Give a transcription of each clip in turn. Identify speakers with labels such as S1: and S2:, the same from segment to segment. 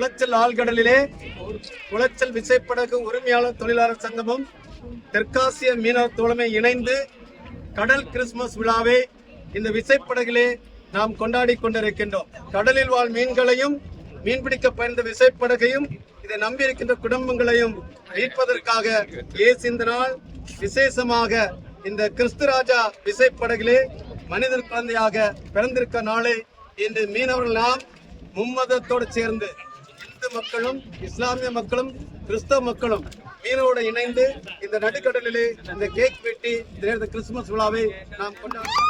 S1: குளச்சல் ஆழ்கடலிலே குளச்சல் விசைப்படகு உரிமையாளர் தொழிலாளர் சங்கமும் தெற்காசிய மீனவர் தோழமை இணைந்து கடல் கிறிஸ்துமஸ் விழாவை இந்த விசைப்படகிலே நாம் கொண்டாடி கொண்டிருக்கின்றோம். கடலில் வாழ் மீன்களையும் மீன்பிடிக்க பயந்த விசைப்படகையும் இதை நம்பியிருக்கின்ற குடும்பங்களையும் மீட்பதற்காக இயேசு இந்த நாள் விசேஷமாக இந்த கிறிஸ்துராஜா விசைப்படகிலே மனிதர் குழந்தையாக பிறந்திருக்க நாளை இன்று மீனவர்கள் நாம் மும்மதத்தோடு சேர்ந்து இந்து மக்களும் இஸ்லாமிய மக்களும் கிறிஸ்தவ மக்களும் மீனோடு இணைந்து இந்த நடுக்கடலிலே இந்த கேக் வெட்டி இந்த கிறிஸ்துமஸ் விழாவை நாம் கொண்டாடுறோம்.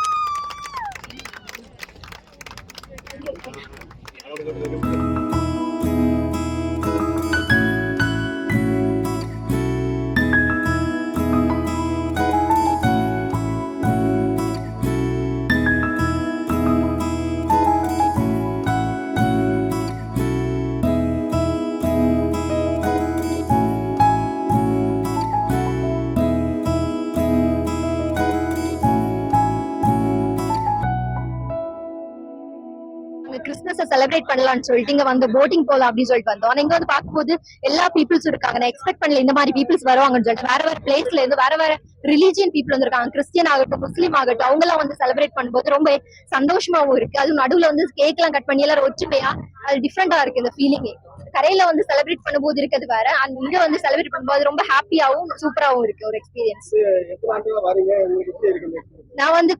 S2: கிறிஸ்துமஸ் செலிப்ரேட் பண்ணலாம்னு சொல்லிட்டு இங்க வந்து போட்டிங் போலாம் அப்படின்னு சொல்லிட்டு வந்தோம். இங்க வந்து பார்க்கும்போது எல்லா பீப்புள்ஸ் இருக்காங்க. நான் எக்ஸ்பெக்ட் பண்ணல இந்த மாதிரி பீப்புள்ஸ் வருவாங்கன்னு சொல்லிட்டு. வேற வேற பிளேஸ்ல இருந்து வேற வேற ரிலீஜியன் பீப்புள் வந்திருக்காங்க. கிறிஸ்டியன் ஆகட்டும் முஸ்லீம் ஆகட்டும் அவங்க எல்லாம் வந்து செலிப்ரேட் பண்ணும்போது ரொம்ப சந்தோஷமாவும் இருக்கு. அதுவும் நடுவுல வந்து கேக் எல்லாம் கட் பண்ணி எல்லாரும் ஒற்றுமையா அது டிஃப்ரெண்டா இருக்கு இந்த ஃபீலிங்கே. கரையில வந்து செலிப்ரேட் பண்ணும்போது இருக்கிறது வேற, இங்க வந்து செலிப்ரேட் பண்ணும்போது ரொம்ப ஹாப்பியாவும் சூப்பராவும் இருக்கு ஒரு எக்ஸ்பீரியன்ஸ். நான் வந்து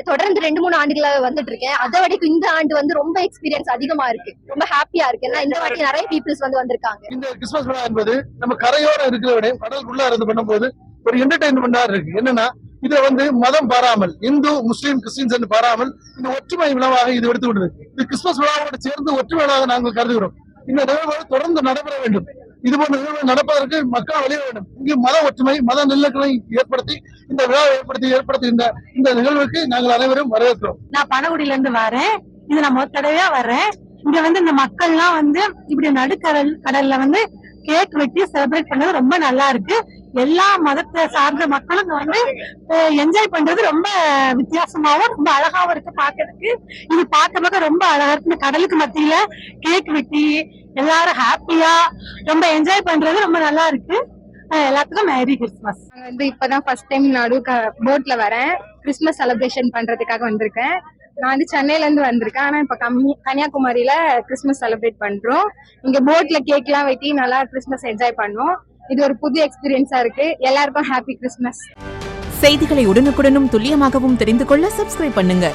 S2: தொடர்ந்து 2-3 ஆண்டுகளா வந்துட்டு இருக்கேன். அதை வரைக்கும் இந்த ஆண்டு வந்து ரொம்ப எக்ஸ்பீரியன்ஸ் அதிகமா இருக்கு. ரொம்ப ஹாப்பியா இருக்கு. ஏன்னா இந்த வாட்டி நிறைய பீப்புள்ஸ் வந்து வந்திருக்காங்க.
S3: இந்த கிறிஸ்துமஸ் விழா என்பது நம்ம கரையோர இருக்கிற விட கடலுக்குள்ள இருந்து பண்ணும்போது ஒரு என்டர்டைன்மெண்டா இருக்கு. என்னன்னா இதை வந்து மதம் பாராமல் இந்து முஸ்லீம் கிறிஸ்டின்ஸ் என்று பாராமல் இந்த ஒற்றுமை விழாவாக இது எடுத்து விடுது. இது கிறிஸ்துமஸ் விழாவோடு சேர்ந்து ஒற்றுமை விழாவாக நாங்கள் கருதுகிறோம். இந்த நிகழ்வுகள் தொடர்ந்து நடைபெற வேண்டும். இதுபோன்ற நிகழ்வுகள் நடப்பதற்கு மக்கள் வெளியே வேண்டும். இங்கு மத ஒற்றுமை மத நல்லிணக்கங்களை ஏற்படுத்தி இந்த விழாவை ஏற்படுத்துகின்ற இந்த நிகழ்வுக்கு நாங்கள் அனைவரும் வரவேற்கிறோம்.
S4: நான் பனகுடியில இருந்து வரேன். இது நான் முதல் தடவையா வர்றேன். இங்க வந்து இந்த மக்கள்லாம் வந்து இப்படி கடல்ல வந்து கேக் வெட்டி செலிப்ரேட் பண்ணது ரொம்ப நல்லா இருக்கு. எல்லா மதத்தை சார்ந்த மக்களும் வந்து என்ஜாய் பண்றது ரொம்ப வித்தியாசமாவும் ரொம்ப அழகாவும் இருக்கு பாக்கிறதுக்கு. இது பார்க்க ரொம்ப அழகா இருக்கு. கடலுக்கு மத்தியில கேக் வெட்டி எல்லாரும் ஹாப்பியா ரொம்ப என்ஜாய் பண்றது ரொம்ப நல்லா இருக்கு. எல்லாத்துக்கும் மேரி கிறிஸ்துமஸ்.
S2: வந்து இப்பதான் ஃபர்ஸ்ட் டைம் நடு போட்ல வரேன். கிறிஸ்துமஸ் செலிப்ரேஷன் பண்றதுக்காக வந்திருக்கேன். நான் வந்து சென்னையில இருந்து வந்திருக்கேன். ஆனா இப்ப கன்னியாகுமரியில கிறிஸ்துமஸ் செலிப்ரேட் பண்றோம். இங்க போட்ல கேக் எல்லாம் வெட்டி நல்லா கிறிஸ்துமஸ் என்ஜாய் பண்ணோம். இது ஒரு புது எக்ஸ்பீரியன்ஸா இருக்கு. எல்லாருக்கும் ஹாப்பி கிறிஸ்துமஸ்.
S5: செய்திகளை உடனுக்குடனும் துல்லியமாகவும் தெரிந்து கொள்ள சப்ஸ்கிரைப் பண்ணுங்க.